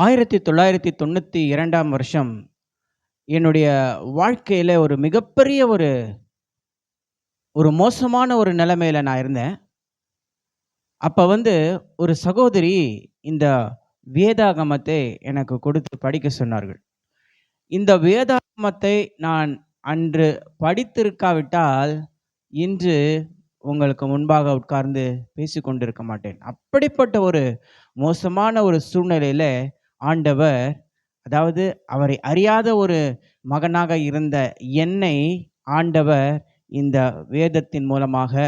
1992ஆம் வருஷம் என்னுடைய வாழ்க்கையில ஒரு மிகப்பெரிய ஒரு ஒரு மோசமான ஒரு நிலைமையில நான் இருந்தேன். அப்ப ஒரு சகோதரி இந்த வேதாகமத்தை எனக்கு கொடுத்து படிக்க சொன்னார்கள். இந்த வேதாகமத்தை நான் அன்று படித்திருக்காவிட்டால், இன்று உங்களுக்கு முன்பாக உட்கார்ந்து பேசிக் கொண்டிருக்க மாட்டேன். அப்படிப்பட்ட ஒரு மோசமான ஒரு சூழ்நிலையில ஆண்டவர், அதாவது அவரை அறியாத ஒரு மகனாக இருந்த என்னை ஆண்டவர் இந்த வேதத்தின் மூலமாக,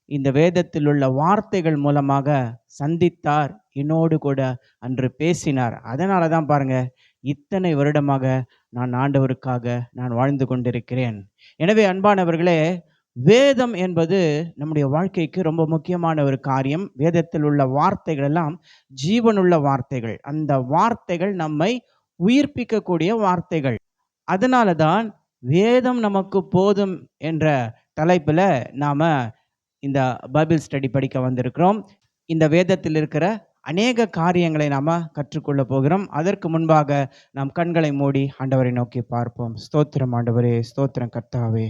இந்த வேதத்தில் உள்ள வார்த்தைகள் மூலமாக சந்தித்தார். என்னோடு கூட அன்று பேசினார். அதனால தான் பாருங்க, இத்தனை வருடமாக நான் ஆண்டவருக்காக நான் வாழ்ந்து கொண்டிருக்கிறேன். எனவே அன்பானவர்களே, வேதம் என்பது நம்முடைய வாழ்க்கைக்கு ரொம்ப முக்கியமான ஒரு காரியம். வேதத்தில் உள்ள வார்த்தைகள் எல்லாம் ஜீவனுள்ள வார்த்தைகள். அந்த வார்த்தைகள் நம்மை உயிர்ப்பிக்கக்கூடிய வார்த்தைகள். அதனால தான் வேதம் நமக்கு போதும் என்ற தலைப்புல நாம இந்த பைபிள் ஸ்டடி படிக்க வந்திருக்கிறோம். இந்த வேதத்தில் இருக்கிற அநேக காரியங்களை நாம கற்றுக்கொள்ள போகிறோம். அதற்கு முன்பாக நாம் கண்களை மூடி ஆண்டவரை நோக்கி பார்ப்போம். ஸ்தோத்திரம் ஆண்டவரே, ஸ்தோத்திரம் கர்த்தாவே.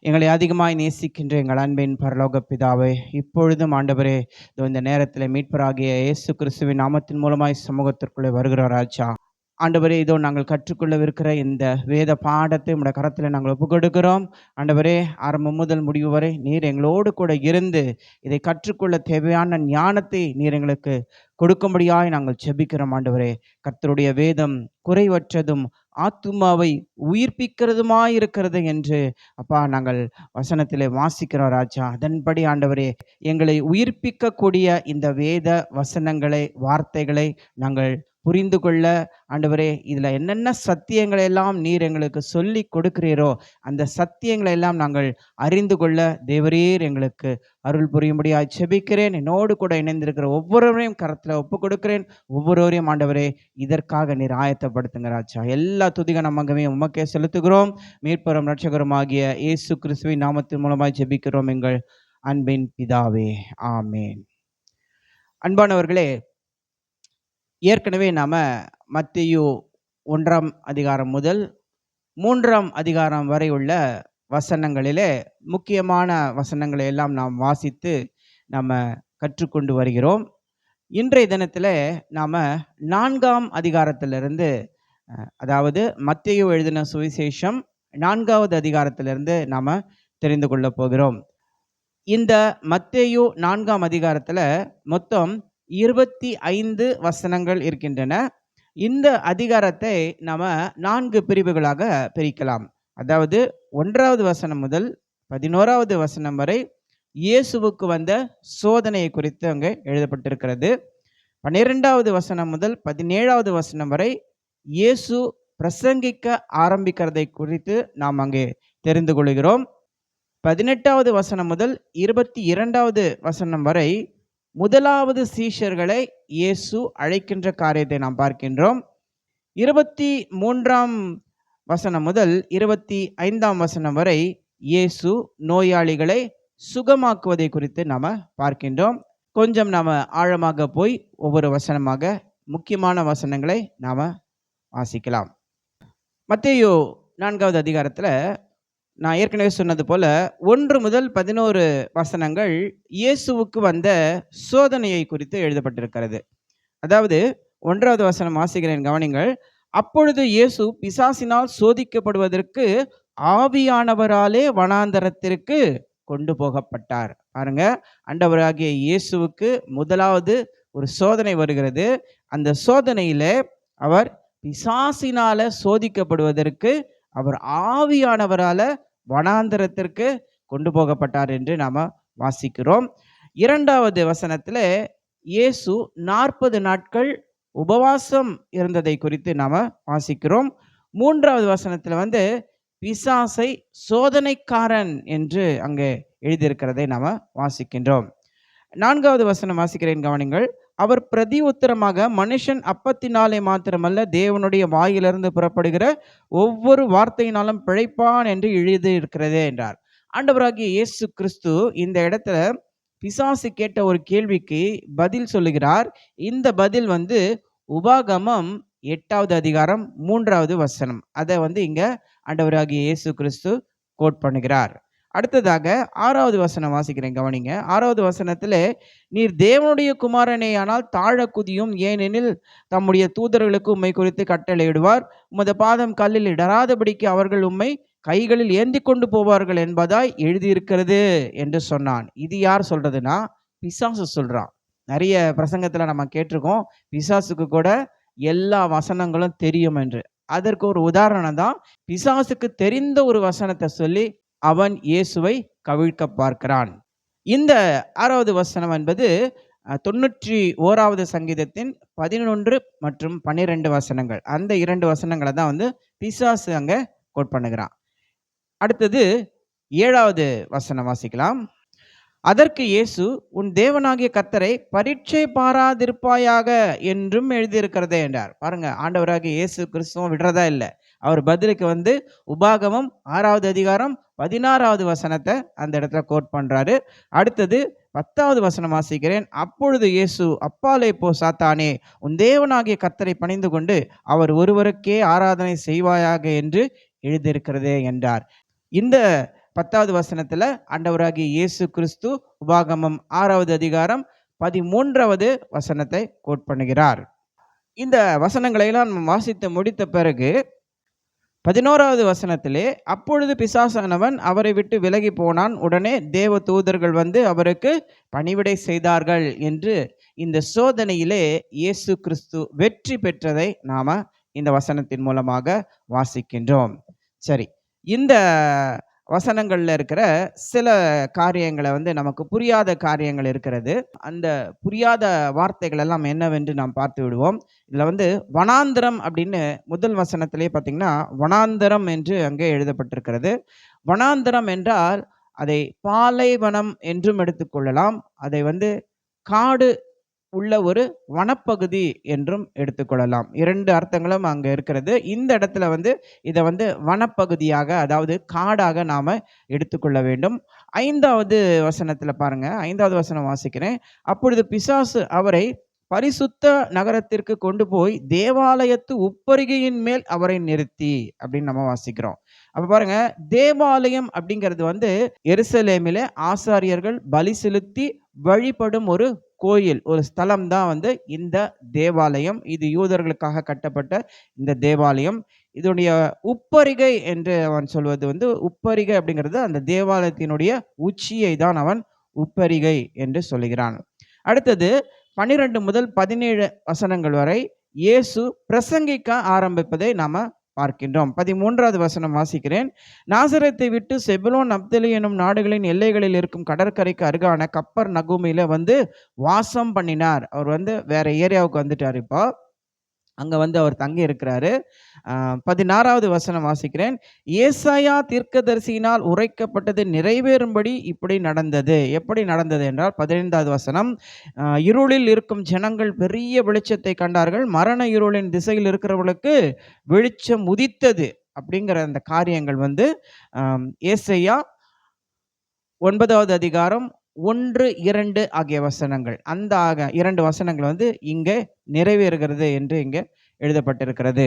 எங்களை அதிகமாய் நேசிக்கின்ற எங்கள் அன்பின் பரலோக பிதாவே, இப்பொழுதும் ஆண்டவரே, இந்த நேரத்தில் மீட்பராகிய இயேசு கிறிஸ்துவின் நாமத்தின் மூலமாய் சமூகத்திற்குள்ளே வருகிற ராஜா. ஆண்டவரே, இதோ நாங்கள் கற்றுக்கொள்ளவிருக்கிற இந்த வேத பாடத்தை உம்முடைய கரத்தில் நாங்கள் ஒப்புக் கொடுக்கிறோம். ஆண்டவரே, ஆரம்பம் முதல் முடிவு வரை நீர் எங்களோடு கூட இருந்து இதை கற்றுக்கொள்ள தேவையான ஞானத்தை நீர் எங்களுக்கு கொடுக்கும்படியாய் நாங்கள் ஜெபிக்கிறோம். ஆண்டவரே, கர்த்தருடைய வேதம் குறைவற்றதும் ஆத்துமாவை உயிர்ப்பிக்கிறதுமாயிருக்கிறது என்று அப்பா நாங்கள் வசனத்திலே வாசிக்கிறோம் ராஜா. அதன்படி ஆண்டவரே, எங்களை உயிர்ப்பிக்கக்கூடிய இந்த வேத வசனங்களை, வார்த்தைகளை நாங்கள் புரிந்து கொள்ள ஆண்டவரே, இதில் என்னென்ன சத்தியங்களை எல்லாம் நீர் எங்களுக்கு சொல்லி கொடுக்கிறீரோ அந்த சத்தியங்களை எல்லாம் நாங்கள் அறிந்து கொள்ள தேவரீர் எங்களுக்கு அருள் புரியும்படியாக ஜெபிக்கிறேன். என்னோடு கூட இணைந்திருக்கிற ஒவ்வொருவரையும் கரத்தில் ஒப்பு கொடுக்கிறேன். ஒவ்வொருவரையும் ஆண்டவரே, இதற்காக நீர் ஆயத்தப்படுத்துங்க ராஜா. எல்லா துதிக நமக்குமே உமக்கே செலுத்துகிறோம். மீட்பரும் இரட்சகரும் ஆகிய இயேசு கிறிஸ்துவின் நாமத்தின் மூலமாய் ஜெபிக்கிறோம் எங்கள் அன்பின் பிதாவே, ஆமேன். அன்பானவர்களே, ஏற்கனவே நாம மத்தேயு 1ஆம் அதிகாரம் முதல் 3ஆம் அதிகாரம் வரை உள்ள வசனங்களிலே முக்கியமான வசனங்களை எல்லாம் நாம் வாசித்து நம்ம கற்றுக்கொண்டு வருகிறோம். இன்றைய தினத்தில் நாம 4ஆம் அதிகாரத்திலிருந்து, அதாவது மத்தேயு எழுதின சுவிசேஷம் 4வது அதிகாரத்திலிருந்து நாம தெரிந்து கொள்ள போகிறோம். இந்த மத்தேயு 4ஆம் அதிகாரத்தில் மொத்தம் 25 வசனங்கள் இருக்கின்றன. இந்த அதிகாரத்தை நாம 4 பிரிவுகளாக பிரிக்கலாம். அதாவது 1வது வசனம் முதல் 11வது வசனம் வரை இயேசுவுக்கு வந்த சோதனையை குறித்து அங்கே எழுதப்பட்டிருக்கிறது. 12வது வசனம் முதல் 17வது வசனம் வரை இயேசு பிரசங்கிக்க ஆரம்பிக்கிறதை குறித்து நாம் அங்கே தெரிந்து கொள்கிறோம். 18வது வசனம் முதல் 22வது வசனம் வரை முதலாவது சீஷர்களை இயேசு அழைக்கின்ற காரியத்தை நாம் பார்க்கின்றோம். 23ஆம் வசனம் முதல் 25ஆம் வசனம் வரை இயேசு நோயாளிகளை சுகமாக்குவதை குறித்து நாம பார்க்கின்றோம். கொஞ்சம் நாம ஆழமாக போய் ஒவ்வொரு வசனமாக முக்கியமான வசனங்களை நாம வாசிக்கலாம். மத்தேயு 4வது அதிகாரத்தில் நான் ஏற்கனவே சொன்னது போல 1 முதல் 11 வசனங்கள் இயேசுவுக்கு வந்த சோதனையை குறித்து எழுதப்பட்டிருக்கிறது. அதாவது 1வது வசனம் வாசிக்கிறேன், கவனிங்கள். அப்பொழுது இயேசு பிசாசினால் சோதிக்கப்படுவதற்கு ஆவியானவராலே வனாந்தரத்திற்கு கொண்டு போகப்பட்டார். பாருங்க, ஆண்டவராகிய இயேசுவுக்கு முதலாவது ஒரு சோதனை வருகிறது. அந்த சோதனையில அவர் பிசாசினால சோதிக்கப்படுவதற்கு அவர் ஆவியானவரால வனாந்தரத்திற்கு கொண்டு போகப்பட்டார் என்று நாம வாசிக்கிறோம். 2வது வசனத்தில் இயேசு 40 நாட்கள் உபவாசம் இருந்ததை குறித்து நாம வாசிக்கிறோம். 3வது வசனத்தில் பிசாசை சோதனைக்காரன் என்று அங்கே எழுதியிருக்கிறதை நாம வாசிக்கின்றோம். 4வது வசனம் வாசிக்கிறேன், கவனிங்கள். அவர் பிரதி உத்தரமாக, மனுஷன் அப்பத்தினாலே மாத்திரமல்ல தேவனுடைய வாயிலிருந்து புறப்படுகிற ஒவ்வொரு வார்த்தையினாலும் பிழைப்பான் என்று எழுதி இருக்கிறதே என்றார். ஆண்டவராகிய இயேசு கிறிஸ்து இந்த இடத்துல பிசாசு கேட்ட ஒரு கேள்விக்கு பதில் சொல்லுகிறார். இந்த பதில் உபாகமம் 8வது அதிகாரம் 3வது வசனம். அதை இங்க ஆண்டவராகிய இயேசு கிறிஸ்து கோட் பண்ணுகிறார். அடுத்ததாக 6வது வசனம் வாசிக்கிறேன், கவனிங்க. 6வது வசனத்திலே, நீர் தேவனுடைய குமாரனேயானால் தாழ குதியும், ஏனெனில் தம்முடைய தூதர்களுக்கு உம்மை குறித்து கட்டளையிடுவார், உமது பாதம் கல்லில் இடராதபடிக்கு அவர்கள் உம்மை கைகளில் ஏந்தி கொண்டு போவார்கள் என்பதாய் எழுதியிருக்கிறது என்று சொன்னான். இது யார் சொல்றதுன்னா, பிசாசு சொல்றான். நிறைய பிரசங்கத்துல நம்ம கேட்டிருக்கோம், பிசாசுக்கு கூட எல்லா வசனங்களும் தெரியும் என்று. அதற்கு ஒரு உதாரணம் தான், பிசாசுக்கு தெரிந்த ஒரு வசனத்தை சொல்லி அவன் இயேசுவை கவிழ்க்க பார்க்கிறான். இந்த 6வது வசனம் என்பது 91வது சங்கீதத்தின் 11 மற்றும் 12 வசனங்கள். அந்த 2 வசனங்களை தான் பிசாசு அங்க கோட் பண்ணுகிறான். அடுத்தது 7வது வசனம் வாசிக்கலாம். அதற்கு இயேசு, உன் தேவனாகிய கர்த்தரை பரீட்சை பாராதிருப்பாயாக என்றும் எழுதியிருக்கிறதே என்றார். பாருங்க, ஆண்டவராகிய இயேசு கிறிஸ்துவும் விடுறதா இல்லை. அவர் பதிலுக்கு உபாகமம் 6வது அதிகாரம் 16வது வசனத்தை அந்த இடத்துல கோட் பண்றாரு. அடுத்தது 10வது வசனம் வாசிக்கிறேன். அப்பொழுது இயேசு, அப்பாலே போ சாத்தானே, உன் தேவனாகிய கர்த்தரை பணிந்து கொண்டு அவர் ஒருவருக்கே ஆராதனை செய்வாயாக என்று எழுதியிருக்கிறதே என்றார். இந்த 10வது வசனத்துல ஆண்டவராகிய இயேசு கிறிஸ்து உபாகமம் 6வது அதிகாரம் 13வது வசனத்தை கோட் பண்ணுகிறார். இந்த வசனங்களை எல்லாம் வாசித்து முடித்த பிறகு 11வது வசனத்திலே, அப்பொழுது பிசாசானவன் அவரை விட்டு விலகி போனான், உடனே தேவ தூதர்கள் அவருக்கு பணிவிடை செய்தார்கள் என்று இந்த சோதனையிலே இயேசு கிறிஸ்து வெற்றி பெற்றதை நாம இந்த வசனத்தின் மூலமாக வாசிக்கின்றோம். சரி, இந்த வசனங்கள்ல இருக்கிற சில காரியங்களை நமக்கு புரியாத காரியங்கள் இருக்கிறது. அந்த புரியாத வார்த்தைகள் எல்லாம் என்னவென்று நாம் பார்த்து விடுவோம். இதுல வனாந்தரம் அப்படின்னு முதல் வசனத்திலே பார்த்தீங்கன்னா, வனாந்தரம் என்று அங்கே எழுதப்பட்டிருக்கிறது. வனாந்தரம் என்றால் அதை பாலைவனம் என்றும் எடுத்துக்கொள்ளலாம், அதை காடு உள்ள ஒரு வனப்பகுதி என்றும் எடுத்துக்கொள்ளலாம். 2 அர்த்தங்களும் அங்க இருக்கிறது. இந்த இடத்துல இதை வனப்பகுதியாக, அதாவது காடாக நாம எடுத்துக்கொள்ள வேண்டும். 5வது வசனத்துல பாருங்க, 5வது வசனம் வாசிக்கிறேன். அப்பொழுது பிசாசு அவரை பரிசுத்த நகரத்திற்கு கொண்டு போய் தேவாலயத்து உப்பரிகையின் மேல் அவரை நிறுத்தி அப்படின்னு நம்ம வாசிக்கிறோம். அப்ப பாருங்க, தேவாலயம் அப்படிங்கிறது எருசலேமிலே ஆசாரியர்கள் பலி செலுத்தி வழிபடும் ஒரு கோயில், ஒரு ஸ்தலம் தான் இந்த தேவாலயம். இது யூதர்களுக்காக கட்டப்பட்ட இந்த தேவாலயம். இதனுடைய உப்பரிகை என்று அவன் சொல்வது உப்பரிகை அப்படிங்கிறது அந்த தேவாலயத்தினுடைய உச்சியை தான் அவன் உப்பரிகை என்று சொல்லுகிறான். அடுத்தது 12 முதல் 17 வசனங்கள் வரை இயேசு பிரசங்கிக்க ஆரம்பிப்பதை நாம பார்க்கின்றோம். 13வது வசனம் வாசிக்கிறேன். நாசரத்தை விட்டு செபுலோன் நப்தலி எனும் நாடுகளின் எல்லைகளில் இருக்கும் கடற்கரைக்கு அருகான கப்பர் நகூமில வாசம் பண்ணினார். அவர் வேற ஏரியாவுக்கு வந்துட்டார். இப்போ அங்க அவர் தங்கி இருக்கிறாரு. 16வது வசனம் வாசிக்கிறேன். ஏசாயா தீர்க்கதரிசியினால் உரைக்கப்பட்டது நிறைவேறும்படி இப்படி நடந்தது. எப்படி நடந்தது என்றால் 15வது வசனம், இருளில் இருக்கும் ஜனங்கள் பெரிய வெளிச்சத்தை கண்டார்கள், மரண இருளின் திசையில் இருக்கிறவர்களுக்கு வெளிச்சம் உதித்தது. அப்படிங்கிற அந்த காரியங்கள் ஏசாயா 9வது அதிகாரம் 1, 2 ஆகிய வசனங்கள், அந்த 2 வசனங்கள் இங்கே நிறைவேறுகிறது என்று இங்கே எழுதப்பட்டிருக்கிறது.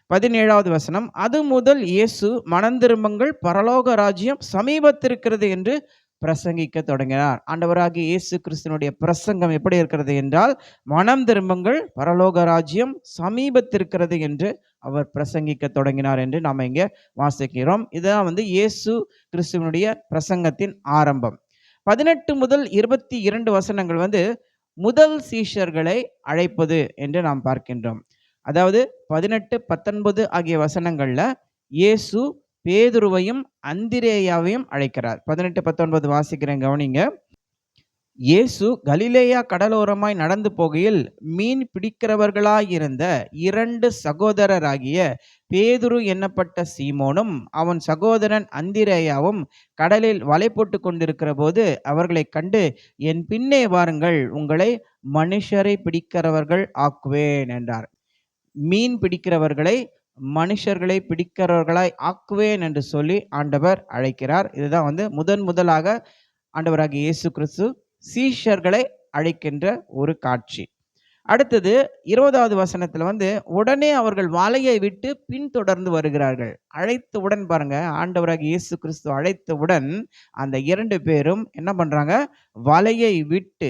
17வது வசனம், அது முதல் இயேசு மனம் திரும்புங்கள், பரலோக ராஜ்யம் சமீபத்திருக்கிறது என்று பிரசங்கிக்க தொடங்கினார். ஆண்டவராகிய இயேசு கிறிஸ்துனுடைய பிரசங்கம் எப்படி இருக்கிறது என்றால், மனம் திரும்புங்கள், பரலோக ராஜ்யம் சமீபத்திருக்கிறது என்று அவர் பிரசங்கிக்க தொடங்கினார் என்று நாம் இங்கே வாசிக்கிறோம். இதுதான் இயேசு கிறிஸ்துவனுடைய பிரசங்கத்தின் ஆரம்பம். 18 முதல் 22 வசனங்கள் முதல் சீஷர்களை அழைப்பது என்று நாம் பார்க்கின்றோம். அதாவது 18, 19 ஆகிய வசனங்கள்ல இயேசு பேதுருவையும் அந்திரேயாவையும் அழைக்கிறார். 18, 19 வாசிக்கிறேன், கவனிங்க. இயேசு கலிலேயா கடலோரமாய் நடந்து போகையில் மீன் பிடிக்கிறவர்களாயிருந்த 2 சகோதரராகிய பேதுரு என்னப்பட்ட சீமோனும் அவன் சகோதரன் அந்திரேயாவும் கடலில் வலை போட்டு கொண்டிருக்கிற போது அவர்களை கண்டு, என் பின்னே வாருங்கள், உங்களை மனுஷரை பிடிக்கிறவர்கள் ஆக்குவேன் என்றார். மீன் பிடிக்கிறவர்களை மனுஷர்களை பிடிக்கிறவர்களாய் ஆக்குவேன் என்று சொல்லி ஆண்டவர் அழைக்கிறார். இதுதான் முதலாக ஆண்டவராகிய இயேசு கிறிஸ்து சீஷர்களை அழைக்கின்ற ஒரு காட்சி. அடுத்தது 20வது வசனத்துல உடனே அவர்கள் வலையை விட்டு பின்தொடர்ந்து வருகிறார்கள். அழைத்தவுடன் பாருங்க, ஆண்டவராகிய இயேசு கிறிஸ்து அழைத்தவுடன் அந்த 2 பேரும் என்ன பண்றாங்க? வலையை விட்டு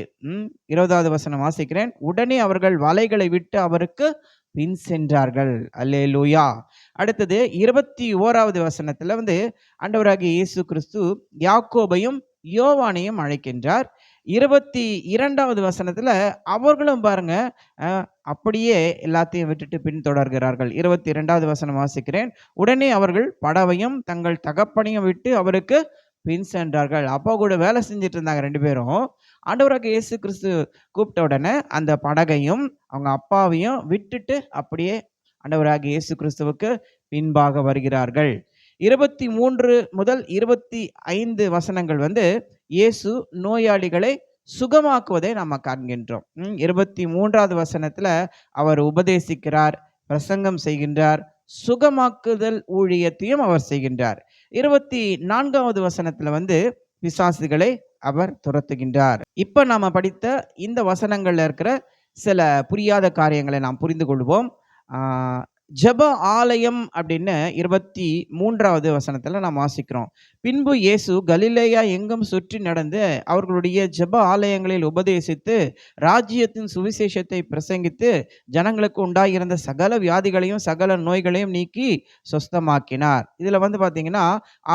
20வது வசனம் வாசிக்கிறேன். உடனே அவர்கள் வலைகளை விட்டு அவருக்கு பின் சென்றார்கள். அல்லேலூயா. அடுத்தது 21வது வசனத்துல ஆண்டவராகிய இயேசு கிறிஸ்து யாக்கோபையும் யோவானையும் அழைக்கின்றார். 22வது வசனத்துல அவர்களும் பாருங்க அப்படியே எல்லாத்தையும் விட்டுட்டு பின்தொடர்கிறார்கள். 22வது வசனம் வாசிக்கிறேன். உடனே அவர்கள் படவையும் தங்கள் தகப்பனையும் விட்டு அவருக்கு பின் சென்றார்கள். அப்பா கூட வேலை செஞ்சுட்டு இருந்தாங்க 2 பேரும். ஆண்டவராகிய இயேசு கிறிஸ்து கூப்பிட்ட உடனே அந்த படகையும் அவங்க அப்பாவையும் விட்டுட்டு அப்படியே ஆண்டவராகிய இயேசு கிறிஸ்துவுக்கு பின்பாக வருகிறார்கள். 23 முதல் 25 வசனங்கள் இயேசு நோயாளிகளை சுகமாக்குவதை நாம் காண்கின்றோம். 23வது வசனத்துல அவர் உபதேசிக்கிறார், பிரசங்கம் செய்கின்றார், சுகமாக்குதல் ஊழியத்தையும் அவர் செய்கின்றார். 24வது வசனத்துல பிசாசுகளை அவர் துரத்துகின்றார். இப்ப நாம படித்த இந்த வசனங்கள்ல இருக்கிற சில புரியாத காரியங்களை நாம் புரிந்து கொள்வோம். ஜெப ஆலயம் அப்படின்னு 23வது வசனத்துல நாம் வாசிக்கிறோம். பின்பு இயேசு கலிலேயா எங்கும் சுற்றி நடந்து அவர்களுடைய ஜெப ஆலயங்களில் உபதேசித்து ராஜ்யத்தின் சுவிசேஷத்தை பிரசங்கித்து ஜனங்களுக்கு உண்டாயிருந்த சகல வியாதிகளையும் சகல நோய்களையும் நீக்கி சொஸ்தமாக்கினார். இதுல பாத்தீங்கன்னா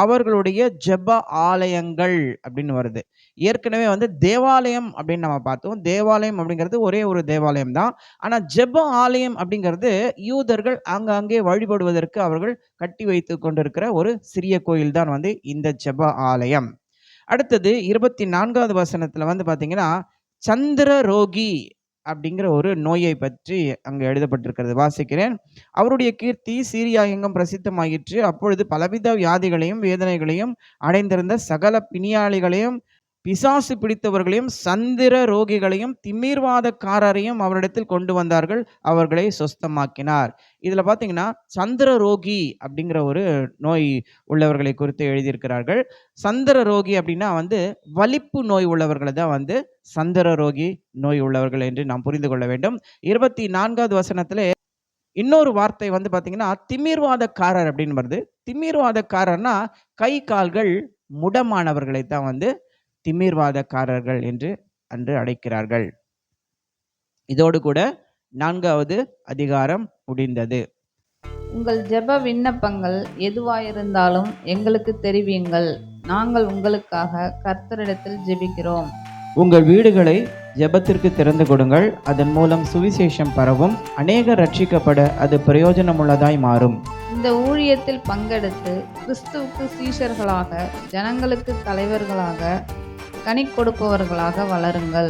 அவர்களுடைய ஜெப ஆலயங்கள் அப்படின்னு வருது. ஏற்கனவே தேவாலயம் அப்படின்னு நம்ம பார்த்தோம். தேவாலயம் அப்படிங்கிறது ஒரே ஒரு தேவாலயம் தான். ஆனா ஜெப ஆலயம் அப்படிங்கிறது யூதர்கள் அங்கே வழிபடுவதற்கு அவர்கள் கட்டி வைத்து கொண்டிருக்கிற ஒரு சிறிய கோயில் தான் இந்த ஜெப ஆலயம். அடுத்தது 24வது வசனத்துல பாத்தீங்கன்னா சந்திர ரோகி அப்படிங்கிற ஒரு நோயை பற்றி அங்கு எழுதப்பட்டிருக்கிறது. வாசிக்கிறேன். அவருடைய கீர்த்தி சீரியா எங்கும் பிரசித்தமாயிற்று. அப்பொழுது பலவித வியாதிகளையும் வேதனைகளையும் அடைந்திருந்த சகல பிணியாளிகளையும் பிசாசு பிடித்தவர்களையும் சந்திர ரோகிகளையும் திமிர்வாதக்காரரையும் அவரிடத்தில் கொண்டு வந்தார்கள், அவர்களை சொஸ்தமாக்கினார். இதுல பாத்தீங்கன்னா சந்திர ரோகி அப்படிங்கிற ஒரு நோய் உள்ளவர்களை குறித்து எழுதியிருக்கிறார்கள். சந்திர ரோகி அப்படின்னா வலிப்பு நோய் உள்ளவர்களை தான் சந்திர ரோகி நோய் உள்ளவர்கள் என்று நாம் புரிந்து கொள்ள வேண்டும். 24வது வசனத்துல இன்னொரு வார்த்தை பாத்தீங்கன்னா திமிர்வாதக்காரர் அப்படின்னு வருது. திமிர்வாதக்காரர்னா கை கால்கள் முடமானவர்களை தான் திமிர்வாதக்காரர்கள் என்று அன்று அழைக்கிறார்கள். இதோடு கூட 4வது அதிகாரம் முடிந்தது. உங்கள் ஜெப விண்ணப்பங்கள் எதுவாயிருந்தாலும் எங்களுக்கு தெரிவியுங்கள், நாங்கள் உங்களுக்காக கர்த்தரிடத்தில் ஜெபிக்கிறோம். உங்கள் வீடுகளை ஜெபத்திற்கு திறந்து கொடுங்கள், அதன் மூலம் சுவிசேஷம் பரவும், அநேகர் ரட்சிக்கப்பட அது பிரயோஜனமுள்ளதாய் மாறும். இந்த ஊழியத்தில் பங்கெடுத்து கிறிஸ்துவுக்கு சீஷர்களாக, ஜனங்களுக்கு தலைவர்களாக, கனி கொடுப்பவர்களாக வளருங்கள்.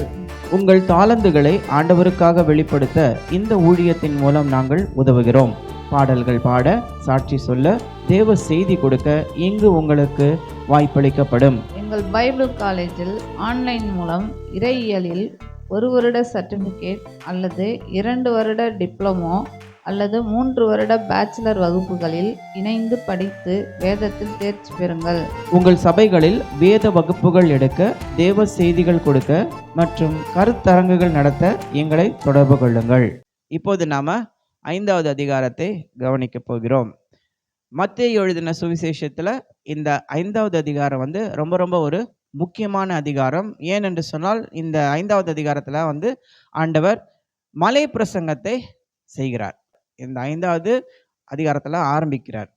உங்கள் தாளந்துகளை ஆண்டவருக்காக வெளிப்படுத்த இந்த ஊழியத்தின் மூலம் நாங்கள் உதவுகிறோம். பாடல்கள் பாட, சாட்சி சொல்ல, தேவ செய்தி கொடுக்க இங்கு உங்களுக்கு வாய்ப்பளிக்கப்படும். எங்கள் பைபிள் காலேஜில் ஆன்லைன் மூலம் இறையியலில் 1 வருட சர்டிஃபிகேட் அல்லது 2 வருட டிப்ளமோ அல்லது 3 வருட பேச்சுலர் வகுப்புகளில் இணைந்து படித்து வேதத்தில் தேர்ச்சி பெறுங்கள். உங்கள் சபைகளில் வேத வகுப்புகள் எடுக்க, தேவ செய்திகள் கொடுக்க மற்றும் கருத்தரங்குகள் நடத்த எங்களை தொடர்பு கொள்ளுங்கள். இப்போது நாம 5வது அதிகாரத்தை கவனிக்க போகிறோம். மத்தேயு எழுதின சுவிசேஷத்துல இந்த 5வது அதிகாரம் ரொம்ப ரொம்ப ஒரு முக்கியமான அதிகாரம். ஏனென்று சொன்னால் இந்த 5வது அதிகாரத்துல ஆண்டவர் மலை பிரசங்கத்தை செய்கிறார். இந்த 5வது அதிகாரத்துல ஆரம்பிக்கிறார்.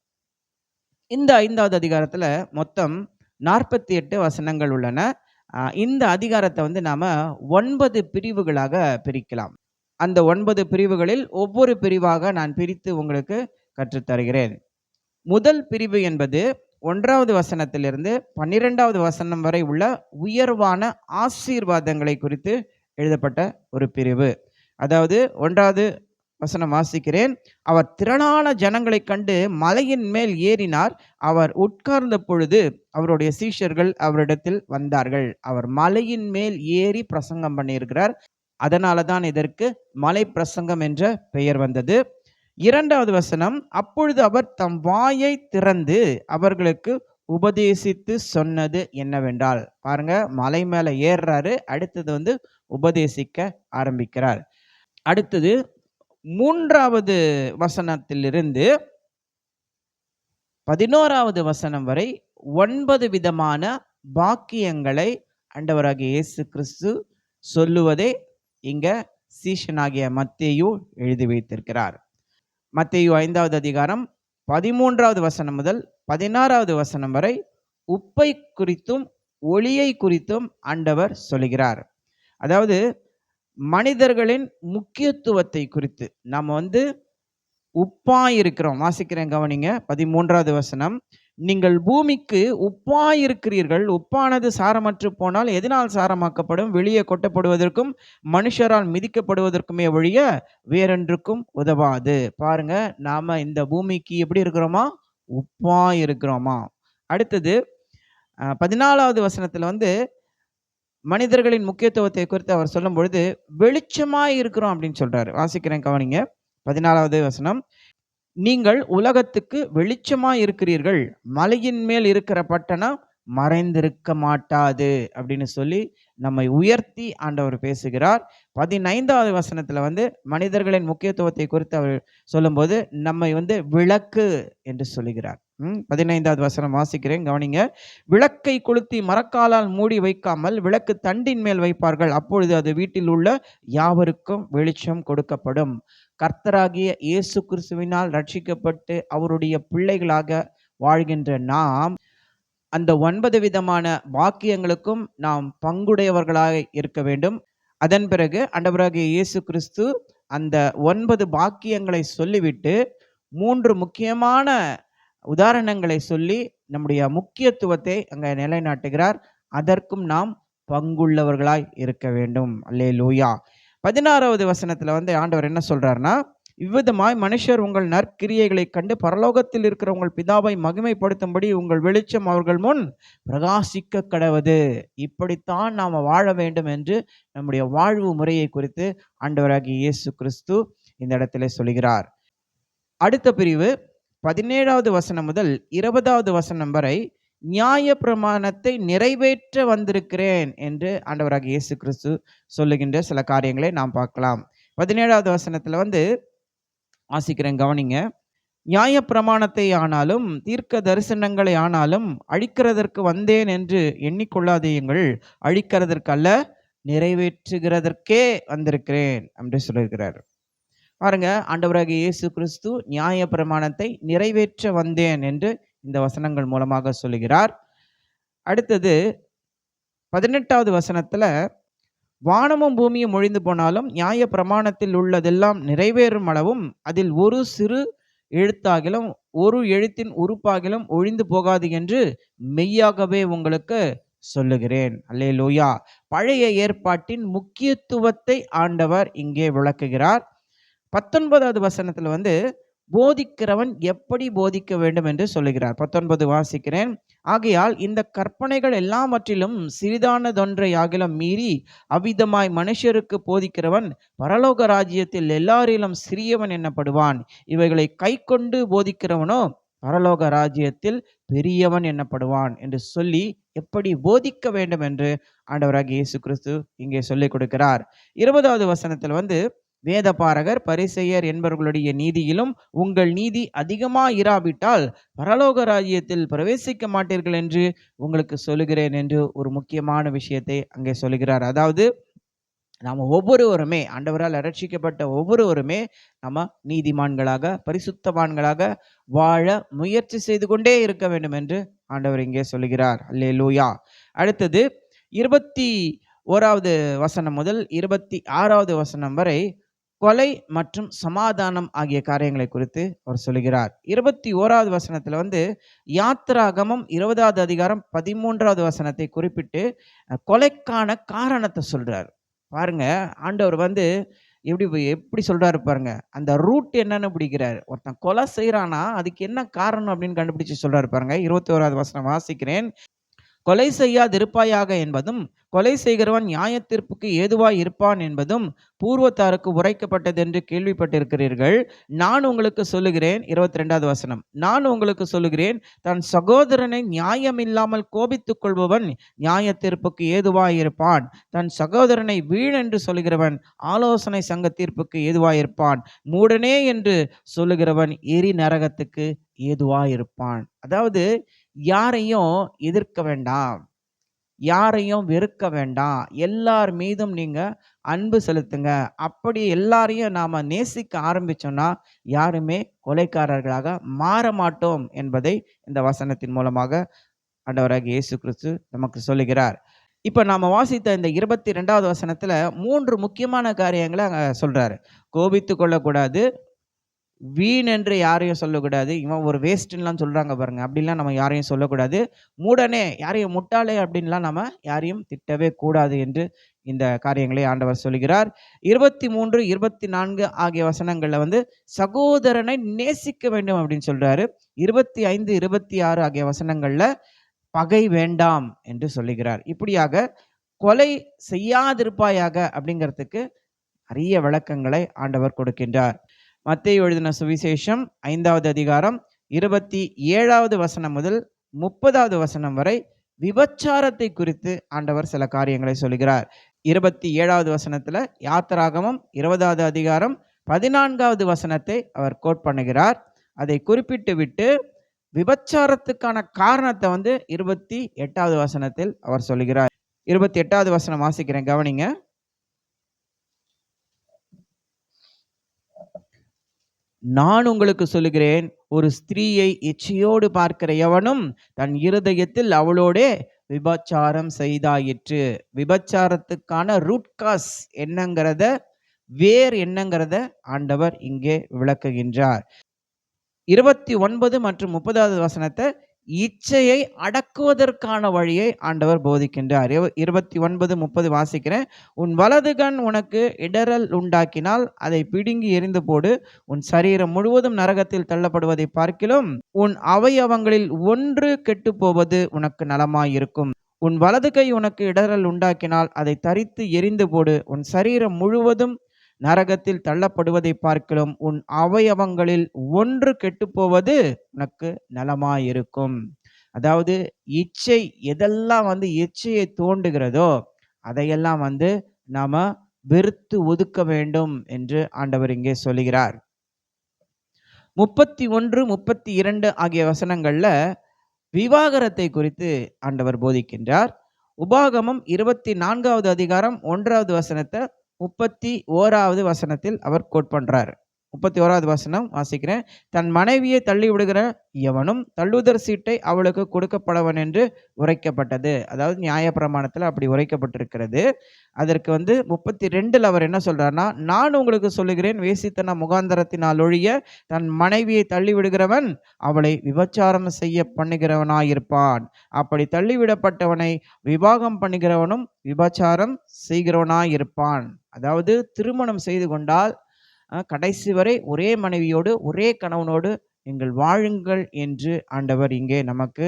இந்த 5வது அதிகாரத்துல மொத்தம் 48 வசனங்கள் உள்ளன. இந்த அதிகாரத்தை நாம 9 பிரிவுகளாக பிரிக்கலாம். அந்த 9 பிரிவுகளில் ஒவ்வொரு பிரிவாக நான் பிரித்து உங்களுக்கு கற்றுத்தருகிறேன். முதல் பிரிவு என்பது 1வது வசனத்திலிருந்து 12வது வசனம் வரை உள்ள உயர்வான ஆசீர்வாதங்களை குறித்து எழுதப்பட்ட ஒரு பிரிவு. அதாவது 1வது வசனம் வாசிக்கிறேன். அவர் திரளான ஜனங்களை கண்டு மலையின் மேல் ஏறினார். அவர் உட்கார்ந்த பொழுது அவருடைய சீஷர்கள் அவரிடத்தில் வந்தார்கள். அவர் மலையின் மேல் ஏறி பிரசங்கம் பண்ணியிருக்கிறார். அதனால தான் இதற்கு மலை பிரசங்கம் என்ற பெயர் வந்தது. 2வது வசனம், அப்பொழுது அவர் தம் வாயை திறந்து அவர்களுக்கு உபதேசித்து சொன்னது என்னவென்றால், பாருங்க, மலை மேல ஏறுறாரு, அடுத்தது உபதேசிக்க ஆரம்பிக்கிறார். அடுத்தது 3வது வசனத்திலிருந்து 11வது வசனம் வரை 9 விதமான பாக்கியங்களை ஆண்டவராகிய இயேசு கிறிஸ்து சொல்லுவதை இங்க சீஷனாகிய மத்தேயு எழுதி வைத்திருக்கிறார். மத்தேயு 5வது அதிகாரம் 13வது வசனம் முதல் 16வது வசனம் வரை உப்பை குறித்தும் ஒளியை குறித்தும் ஆண்டவர் சொல்லுகிறார். அதாவது மனிதர்களின் முக்கியத்துவத்தை குறித்து நாம் உப்பாய் இருக்கிறோம். வாசிக்கிறேன், கவனிங்க. 13வது வசனம், நீங்கள் பூமிக்கு உப்பாய் இருக்கிறீர்கள். உப்பானது சாரமற்று போனால் எதனால் சாரமாக்கப்படும்? வெளியே கொட்டப்படுவதற்கும் மனுஷரால் மிதிக்கப்படுவதற்குமே ஒழிய வேறொன்றுக்கும் உதவாது. பாருங்க, நாம இந்த பூமிக்கு எப்படி இருக்கிறோமா? உப்பாய் இருக்கிறோமா. அடுத்தது 14வது வசனத்துல மனிதர்களின் முக்கியத்துவத்தை குறித்து அவர் சொல்லும் பொழுது வெளிச்சமாய் இருக்கிறோம் அப்படின்னு சொல்றாரு. வாசிக்கிறேன், கவனிங்க. 14வது வசனம், நீங்கள் உலகத்துக்கு வெளிச்சமாய் இருக்கிறீர்கள். மலையின் மேல் இருக்கிற பட்டணம் மறைந்திருக்க மாட்டாது அப்படின்னு சொல்லி நம்மை உயர்த்தி ஆண்டவர் பேசுகிறார். 15வது வசனத்துல மனிதர்களின் முக்கியத்துவத்தை குறித்து அவர் சொல்லும்போது நம்மை விளக்கு என்று சொல்லுகிறார். 15வது வசனம் வாசிக்கிறேன், கவனிங்க. விளக்கை கொளுத்தி மரக்காலால் மூடி வைக்காமல் விளக்கு தண்டின் மேல் வைப்பார்கள். அப்பொழுது அது வீட்டில் உள்ள யாவருக்கும் வெளிச்சம் கொடுக்கப்படும். கர்த்தராகிய இயேசு கிறிஸ்துவினால் ரட்சிக்கப்பட்டு அவருடைய பிள்ளைகளாக வாழ்கின்ற நாம் அந்த 9 விதமான பாக்கியங்களுக்கும் நாம் பங்குடையவர்களாக இருக்க வேண்டும். அதன் பிறகு ஆண்டவராகிய இயேசு கிறிஸ்து அந்த 9 பாக்கியங்களை சொல்லிவிட்டு 3 முக்கியமான உதாரணங்களை சொல்லி நம்முடைய முக்கியத்துவத்தை அங்கே நிலைநாட்டுகிறார். அதற்கும் நாம் பங்குள்ளவர்களாய் இருக்க வேண்டும். அல்லேலூயா. 16வது வசனத்துல ஆண்டவர் என்ன சொல்றாருன்னா, இவ்விதமாய் மனுஷர் உங்கள் நற்கிரியைகளை கண்டு பரலோகத்தில் இருக்கிற உங்கள் பிதாவை மகிமைப்படுத்தும்படி உங்கள் வெளிச்சம் அவர்கள் முன் பிரகாசிக்க கடவது. இப்படித்தான் நாம் வாழ வேண்டும் என்று நம்முடைய வாழ்வு முறையை குறித்து ஆண்டவராகிய இயேசு கிறிஸ்து இந்த இடத்துல சொல்கிறார். அடுத்த பிரிவு 17வது வசனம் முதல் 20வது வசனம் வரை நியாய பிரமாணத்தை நிறைவேற்ற வந்திருக்கிறேன் என்று ஆண்டவராகிய இயேசு கிறிஸ்து சொல்லுகின்ற சில காரியங்களை நாம் பார்க்கலாம். 17வது வசனத்துல வாசிக்கிறேன், கவனிங்க. நியாய பிரமாணத்தை ஆனாலும் தீர்க்க தரிசனங்களை ஆனாலும் அழிக்கிறதற்கு வந்தேன் என்று எண்ணிக்கொள்ளாதீங்கள், அழிக்கிறதற்கு அல்ல நிறைவேற்றுகிறதற்கே வந்திருக்கிறேன் என்று சொல்லுகிறார். பாருங்க, ஆண்டவராகிய இயேசு கிறிஸ்து நியாய பிரமாணத்தை நிறைவேற்ற வந்தேன் என்று இந்த வசனங்கள் மூலமாக சொல்லுகிறார். அடுத்தது 18வது வசனத்துல, வானமும் பூமியும் ஒழிந்து போனாலும் நியாய பிரமாணத்தில் உள்ளதெல்லாம் நிறைவேறும் அளவும் அதில் ஒரு சிறு எழுத்தாகிலும் ஒரு எழுத்தின் உறுப்பாகிலும் ஒழிந்து போகாது என்று மெய்யாகவே உங்களுக்கு சொல்லுகிறேன். அல்லேலூயா. பழைய ஏற்பாட்டின் முக்கியத்துவத்தை ஆண்டவர் இங்கே விளக்குகிறார். 19வது வசனத்துல போதிக்கிறவன் எப்படி போதிக்க வேண்டும் என்று சொல்லுகிறார். 19 வாசிக்கிறேன். ஆகையால் இந்த கற்பனைகள் எல்லாவற்றிலும் சிறிதானதொன்றை ஆகிலும் மீறி அவ்விதமாய் மனுஷருக்கு போதிக்கிறவன் பரலோக ராஜ்யத்தில் எல்லாரிலும் சிறியவன் எண்ணப்படுவான். இவைகளை கை கொண்டு போதிக்கிறவனோ பரலோக ராஜ்யத்தில் பெரியவன் எண்ணப்படுவான் என்று சொல்லி எப்படி போதிக்க வேண்டும் என்று ஆண்டவராகிய இயேசு கிறிஸ்து இங்கே சொல்லிக் கொடுக்கிறார். 20வது வசனத்தில் வேதபாரகர் பரிசேயர் என்பவர்களுடைய நீதியிலும் உங்கள் நீதி அதிகமாக இராவிட்டால் பரலோக ராஜ்யத்தில் பிரவேசிக்க மாட்டீர்கள் என்று உங்களுக்கு சொல்லுகிறேன் என்று ஒரு முக்கியமான விஷயத்தை அங்கே சொல்லுகிறார். அதாவது நாம் ஒவ்வொருவருமே, ஆண்டவரால் ரட்சிக்கப்பட்ட ஒவ்வொருவருமே நம்ம நீதிமான்களாக பரிசுத்தவான்களாக வாழ முயற்சி செய்து கொண்டே இருக்க வேண்டும் என்று ஆண்டவர் இங்கே சொல்லுகிறார். அல்லேலூயா. அடுத்தது 21வது வசனம் முதல் 26வது வசனம் வரை கொலை மற்றும் சமாதானம் ஆகிய காரியங்களை குறித்து அவர் சொல்லுகிறார். 21வது வசனத்துல யாத்திராகமம் 20வது அதிகாரம் 13வது வசனத்தை குறிப்பிட்டு கொலைக்கான காரணத்தை சொல்றார். பாருங்க, ஆண்டவர் எப்படி சொல்றாரு பாருங்க. அந்த ரூட் என்னன்னு பிடிக்கிறார். ஒருத்தன் கொலை செய்யறானா அதுக்கு என்ன காரணம் அப்படின்னு கண்டுபிடிச்சு சொல்றாரு பாருங்க. 21வது வசனம் வாசிக்கிறேன். கொலை செய்யாதிருப்பாயாக என்பதும் கொலை செய்கிறவன் நியாயத்தீர்ப்புக்கு ஏதுவாய் இருப்பான் என்பதும் பூர்வத்தாருக்கு உரைக்கப்பட்டதென்று கேள்விப்பட்டிருக்கிறீர்கள். நான் உங்களுக்கு சொல்லுகிறேன், 22வது வசனம், நான் உங்களுக்கு சொல்லுகிறேன், தன் சகோதரனை நியாயமில்லாமல் கோபித்துக் கொள்பவன் நியாயத்தீர்ப்புக்கு ஏதுவாய் இருப்பான். தன் சகோதரனை வீணென்று சொல்லுகிறவன் ஆலோசனை சங்க தீர்ப்புக்கு ஏதுவாயிருப்பான். மூடனே என்று சொல்லுகிறவன் எரி நரகத்துக்கு ஏதுவாயிருப்பான். அதாவது யாரையும் எதிர்க்க வேண்டாம், யாரையும் வெறுக்க வேண்டாம், எல்லார் மீதும் நீங்க அன்பு செலுத்துங்க. அப்படி எல்லாரையும் நாம நேசிக்க ஆரம்பிச்சோம்னா யாருமே கொலைக்காரர்களாக மாற மாட்டோம் என்பதை இந்த வசனத்தின் மூலமாக ஆண்டவராகிய இயேசு கிறிஸ்து நமக்கு சொல்லுகிறார். இப்ப நாம வாசித்த இந்த 22வது வசனத்துல 3 முக்கியமான காரியங்களை அங்க சொல்றாரு. கோபித்து கொள்ளக்கூடாது, வீண் என்று யாரையும் சொல்லக்கூடாது, இவன் ஒரு வேஸ்ட்லாம் சொல்றாங்க பாருங்க, அப்படிலாம் நம்ம யாரையும் சொல்லக்கூடாது, மூடனே, யாரையும் முட்டாளே அப்படின்லாம் நம்ம யாரையும் திட்டவே கூடாது என்று இந்த காரியங்களை ஆண்டவர் சொல்கிறார். 23, 24 ஆகிய வசனங்கள்ல சகோதரனை நேசிக்க வேண்டும் அப்படின்னு சொல்றாரு. 25, 26 ஆகிய வசனங்கள்ல பகை வேண்டாம் என்று சொல்லுகிறார். இப்படியாக கொலை செய்யாதிருப்பாயாக அப்படிங்கிறதுக்கு நிறைய விளக்கங்களை ஆண்டவர் கொடுக்கின்றார். மத்தேயு எழுதின சுவிசேஷம் 5வது அதிகாரம் 27வது வசனம் முதல் 30வது வசனம் வரை விபச்சாரத்தை குறித்து ஆண்டவர் சில காரியங்களை சொல்கிறார். 27வது வசனத்துல யாத்திராகமம் 20வது அதிகாரம் 14வது வசனத்தை அவர் கோட் பண்ணுகிறார். அதை குறிப்பிட்டு விட்டு விபச்சாரத்துக்கான காரணத்தை 28வது வசனத்தில் அவர் சொல்கிறார். 28வது வசனம் வாசிக்கிறேன், கவனிங்க. நான் உங்களுக்கு சொல்லுகிறேன், ஒரு ஸ்திரீயை இச்சையோடு பார்க்கிற எவனும் தன் இருதயத்தில் அவளோடே விபச்சாரம் செய்தாயிற்று. விபச்சாரத்துக்கான ரூட் காஸ் என்னங்கிறத, வேர் என்னங்கிறத ஆண்டவர் இங்கே விளக்குகின்றார். 29 மற்றும் 30வது வசனத்தை இச்சையை அடக்குவதற்கான வழியை ஆண்டவர் போதிக்கின்றார். 29, 30 வாசிக்கிறேன். உன் வலது கண் உனக்கு இடறல் உண்டாக்கினால் அதை பிடுங்கி எறிந்து போடு. உன் சரீரம் முழுவதும் நரகத்தில் தள்ளப்படுவதை பார்க்கிலும் உன் அவயவங்களில் ஒன்று கெட்டு போவது உனக்கு நலமாயிருக்கும். உன் வலது கை உனக்கு இடறல் உண்டாக்கினால் அதை தரித்து எறிந்து போடு. உன் சரீரம் முழுவதும் நரகத்தில் தள்ளப்படுவதை பார்க்கிலும் உன் அவயவங்களில் ஒன்று கெட்டுப்போவது உனக்கு நலமாயிருக்கும். அதாவது இச்சை எதெல்லாம் இச்சையை தோண்டுகிறதோ அதையெல்லாம் நாம வெறுத்து ஒதுக்க வேண்டும் என்று ஆண்டவர் இங்கே சொல்லுகிறார். 31, 32 ஆகிய வசனங்கள்ல விவாகரத்தை குறித்து ஆண்டவர் போதிக்கின்றார். உபாகமம் 24வது அதிகாரம் 1வது வசனத்தை 31வது வசனத்தில் அவர் கோட் பண்றார். 31வது வசனம் வாசிக்கிறேன். தன் மனைவியை தள்ளி விடுகிற எவனும் தள்ளுதற் சீட்டை அவளுக்கு கொடுக்கப்படவன் என்று உரைக்கப்பட்டது. அதாவது நியாயப்பிரமாணத்தில் அப்படி உரைக்கப்பட்டிருக்கிறது. அதற்கு 32ல் அவர் என்ன சொல்றாருன்னா, நான் உங்களுக்கு சொல்லுகிறேன், வேசித்தன முகாந்தரத்தினால் ஒழிய தன் மனைவியை தள்ளி விடுகிறவன் அவளை விபச்சாரம் செய்ய பண்ணுகிறவனாயிருப்பான். அப்படி தள்ளிவிடப்பட்டவனை விவாகம் பண்ணுகிறவனும் விபச்சாரம் செய்கிறவனாயிருப்பான். அதாவது திருமணம் செய்து கொண்டால் கடைசி வரை ஒரே மனைவியோடு ஒரே கணவனோடு நீங்கள் வாழுங்கள் என்று ஆண்டவர் இங்கே நமக்கு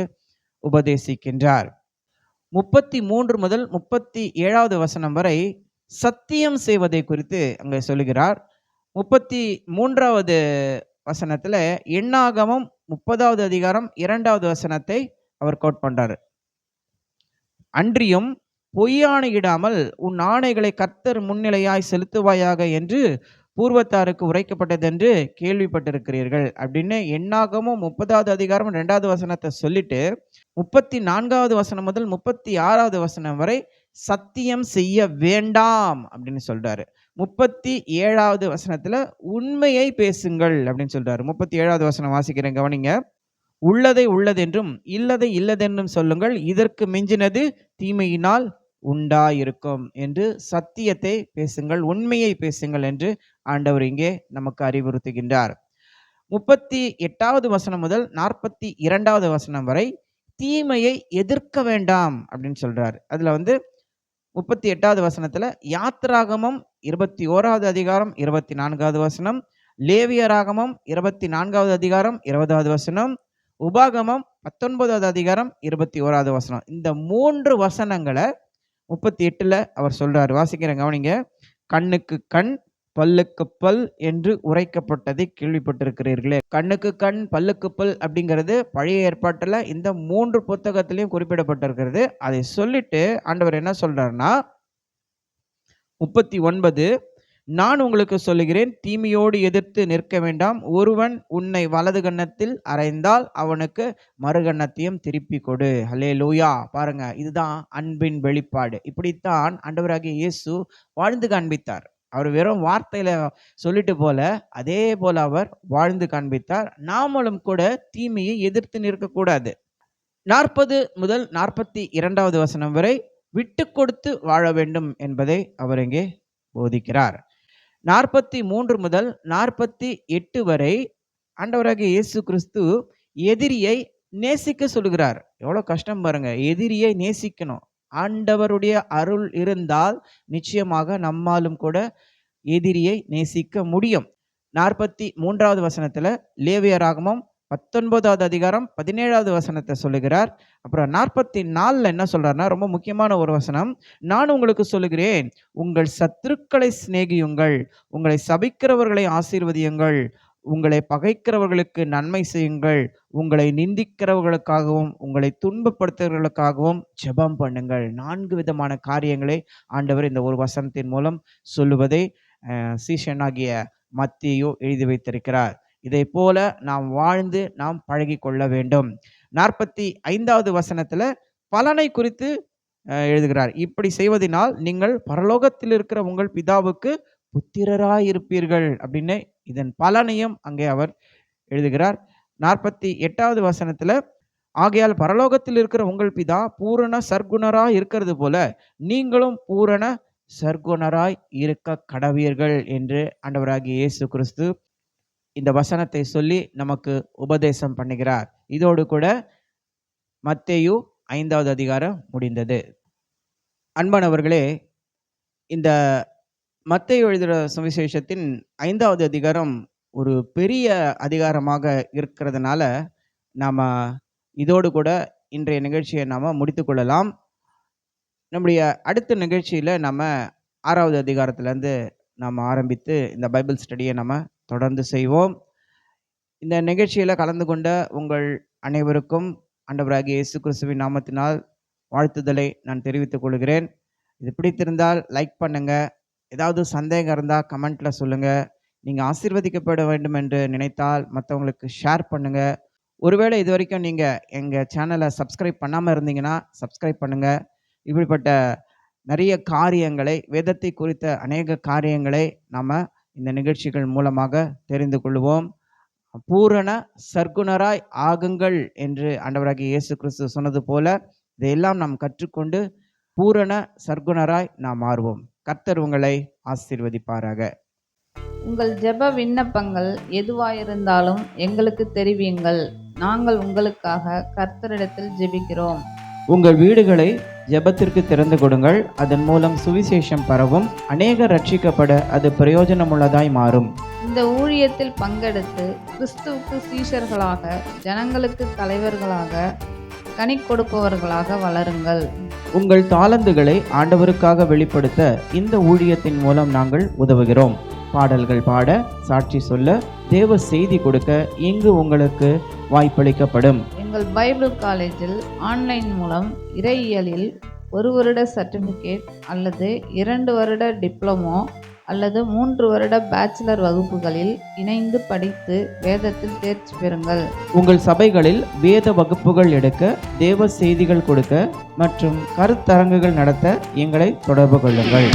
உபதேசிக்கின்றார். 33 முதல் 37வது வசனம் வரை சத்தியம் செய்வதை குறித்து அங்கே சொல்லுகிறார். 33வது வசனத்துல எண்ணாகமம் 30வது அதிகாரம் 2வது வசனத்தை அவர் கோட் பண்றாரு. அன்றியும் பொய்யாணையிடாமல் உன் ஆணைகளை கர்த்தர் முன்னிலையாய் செலுத்துவாயாக என்று பூர்வத்தாருக்கு உரைக்கப்பட்டதென்று கேள்விப்பட்டிருக்கிறீர்கள் அப்படின்னு எண்ணாகமும் 30வது அதிகாரம் 2வது வசனத்தை சொல்லிட்டு 34வது வசனம் முதல் 36வது வசனம் வரை சத்தியம் செய்ய வேண்டாம் அப்படின்னு சொல்றாரு. 37வது வசனத்துல உண்மையை பேசுங்கள் அப்படின்னு சொல்றாரு. 37வது வசனம் வாசிக்கிறேன், கவனிங்க. உள்ளதை உள்ளதென்றும் இல்லதை இல்லதென்றும் சொல்லுங்கள், இதற்கு மிஞ்சினது தீமையினால் உண்டாயிருக்கும் என்று சத்தியத்தை பேசுங்கள், உண்மையை பேசுங்கள் என்று ஆண்டவர் இங்கே நமக்கு அறிவுறுத்துகின்றார். 38வது வசனம் முதல் 42வது வசனம் வரை தீமையை எதிர்க்க வேண்டாம் அப்படின்னு சொல்றாரு. அதுல 38வது வசனத்துல யாத்திராகமம் 21வது அதிகாரம் 24வது வசனம், லேவியராகமம் 24வது அதிகாரம் 20வது வசனம், உபாகமம் 19வது அதிகாரம் 21வது வசனம். இந்த 3 வசனங்களை 38ல அவர் சொல்றாரு. வாசிக்கிறேன், கவனிங்க. கண்ணுக்கு கண், பல்லுக்கு பல் என்று உரைக்கப்பட்டதை கேள்விப்பட்டிருக்கிறீர்களே. கண்ணுக்கு கண், பல்லுக்கு பல் அப்படிங்கிறது பழைய ஏற்பாட்டில் இந்த 3 புத்தகத்திலையும் குறிப்பிடப்பட்டிருக்கிறது. அதை சொல்லிட்டு ஆண்டவர் என்ன சொல்றாருன்னா 39, நான் உங்களுக்கு சொல்லுகிறேன், தீமையோடு எதிர்த்து நிற்க வேண்டாம். ஒருவன் உன்னை வலது கன்னத்தில் அறைந்தால் அவனுக்கு மறுகன்னத்தையும் திருப்பி கொடு. ஹல்லேலூயா. பாருங்க, இதுதான் அன்பின் வெளிப்பாடு. இப்படித்தான் ஆண்டவராகிய இயேசு வாழ்ந்து காண்பித்தார். அவர் வெறும் வார்த்தையில சொல்லிட்டு போல, அதே போல அவர் வாழ்ந்து காண்பித்தார். நாமளும் கூட தீமையை எதிர்த்து நிற்கக்கூடாது. 40 முதல் 42வது வசனம் வரை விட்டு கொடுத்து வாழ வேண்டும் என்பதை அவர் இங்கே போதிக்கிறார். 43 முதல் 48 வரை ஆண்டவராகிய இயேசு கிறிஸ்து எதிரியை நேசிக்க சொல்லுகிறார். எவ்வளோ கஷ்டம் பாருங்க. எதிரியை நேசிக்கணும். ஆண்டவருடைய அருள் இருந்தால் நிச்சயமாக நம்மாலும் கூட எதிரியை நேசிக்க முடியும். 43வது வசனத்துல லேவியராகமம் 19வது அதிகாரம் 17வது வசனத்தை சொல்லுகிறார். அப்புறம் 44ல என்ன சொல்றாருன்னா, ரொம்ப முக்கியமான ஒரு வசனம். நான் உங்களுக்கு சொல்லுகிறேன், உங்கள் சத்துருக்களை சிநேகியுங்கள், உங்களை சபிக்கிறவர்களை ஆசீர்வதியுங்கள், உங்களை பகைக்கிறவர்களுக்கு நன்மை செய்யுங்கள், உங்களை நிந்திக்கிறவர்களுக்காகவும் உங்களை துன்பப்படுத்துகிறவர்களுக்காகவும் ஜெபம் பண்ணுங்கள். 4 விதமான காரியங்களை ஆண்டவர் இந்த ஒரு வசனத்தின் மூலம் சொல்லுவதை சீஷனாகிய மத்தேயு எழுதி வைத்திருக்கிறார். இதை போல நாம் வாழ்ந்து நாம் பழகி கொள்ள வேண்டும். 45வது வசனத்துல பலனை குறித்து எழுதுகிறார். இப்படி செய்வதனால் நீங்கள் பரலோகத்தில் இருக்கிற உங்கள் பிதாவுக்கு புத்திரராய் இருப்பீர்கள் அப்படின்னு இதன் பலனையும் அங்கே அவர் எழுதுகிறார். 48வது வசனத்துல, ஆகையால் பரலோகத்தில் இருக்கிற உங்கள் பிதா பூரண சர்க்குணராய் இருக்கிறது போல நீங்களும் பூரண சர்க்குணராய் இருக்க கடவீர்கள் என்று ஆண்டவராகிய இயேசு கிறிஸ்து இந்த வசனத்தை சொல்லி நமக்கு உபதேசம் பண்ணுகிறார். இதோடு கூட மத்தேயு 5வது அதிகாரம் முடிந்தது. அன்பானவர்களே, இந்த மத்தேயு எழுதுகிற சுவிசேஷத்தின் 5வது அதிகாரம் ஒரு பெரிய அதிகாரமாக இருக்கிறதுனால நாம் இதோடு கூட இன்றைய நிகழ்ச்சியை நாம் முடித்து கொள்ளலாம். நம்முடைய அடுத்த நிகழ்ச்சியில் நம்ம 6வது அதிகாரத்திலேருந்து நாம் ஆரம்பித்து இந்த பைபிள் ஸ்டடியை நம்ம தொடர்ந்து செய்வோம். இந்த நிகழ்ச்சியில் கலந்து கொண்ட உங்கள் அனைவருக்கும் ஆண்டவராகிய இயேசு கிறிஸ்துவின் நாமத்தினால் வாழ்த்துதலை நான் தெரிவித்துக் கொள்கிறேன். இது பிடித்திருந்தால் லைக் பண்ணுங்கள். ஏதாவது சந்தேகம் இருந்தால் கமெண்ட்டில் சொல்லுங்கள். நீங்கள் ஆசீர்வதிக்கப்பட வேண்டும் என்று நினைத்தால் மற்றவங்களுக்கு ஷேர் பண்ணுங்கள். ஒருவேளை இது வரைக்கும் நீங்கள் எங்கள் சேனலை சப்ஸ்கிரைப் பண்ணாமல் இருந்தீங்கன்னா சப்ஸ்கிரைப் பண்ணுங்கள். இப்படிப்பட்ட நிறைய காரியங்களை, வேதத்தை குறித்த அநேக காரியங்களை நாம் இந்த நிகழ்ச்சிகள் மூலமாக தெரிந்து கொள்வோம். பூரண சர்க்குணராய் ஆகுங்கள் என்று ஆண்டவராகிய இயேசு கிறிஸ்து சொன்னது போல இதையெல்லாம் நாம் கற்றுக்கொண்டு பூரண சர்க்குணராய் நாம் மாறுவோம். கர்த்தர் உங்களை ஆசீர்வதிப்பாராக. உங்கள் ஜெப விண்ணப்பங்கள் எதுவாயிருந்தாலும் எங்களுக்கு தெரிவியுங்கள். நாங்கள் உங்களுக்காக கர்த்தரிடத்தில் ஜெபிக்கிறோம். உங்கள் வீடுகளை ஜெபத்திற்கு திறந்து கொடுங்கள். அதன் மூலம் சுவிசேஷம் பரவும். அநேகர் ரட்சிக்கப்பட அது பிரயோஜனமுள்ளதாய் மாறும். இந்த ஊழியத்தில் பங்கெடுத்து கிறிஸ்துவுக்கு சீஷர்களாக, ஜனங்களுக்கு தலைவர்களாக, கனி கொடுப்பவர்களாக வளருங்கள். உங்கள் தாளந்துகளை ஆண்டவருக்காக வெளிப்படுத்த இந்த ஊழியத்தின் மூலம் நாங்கள் உதவுகிறோம். பாடல்கள் பாட, சாட்சி சொல்ல, தேவ செய்தி கொடுக்க இங்கு உங்களுக்கு வாய்ப்பளிக்கப்படும். எங்கள் பைபிள் காலேஜில் ஆன்லைன் மூலம் இறையியலில் 1 வருட சர்டிஃபிகேட் அல்லது 2 வருட டிப்ளமோ அல்லது 3 வருட பேச்சுலர் வகுப்புகளில் இணைந்து படித்து வேதத்தில் தேர்ச்சி பெறுங்கள். உங்கள் சபைகளில் வேத வகுப்புகள் எடுக்க, தேவ செய்திகள் கொடுக்க மற்றும் கருத்தரங்குகள் நடத்த எங்களை தொடர்பு கொள்ளுங்கள்.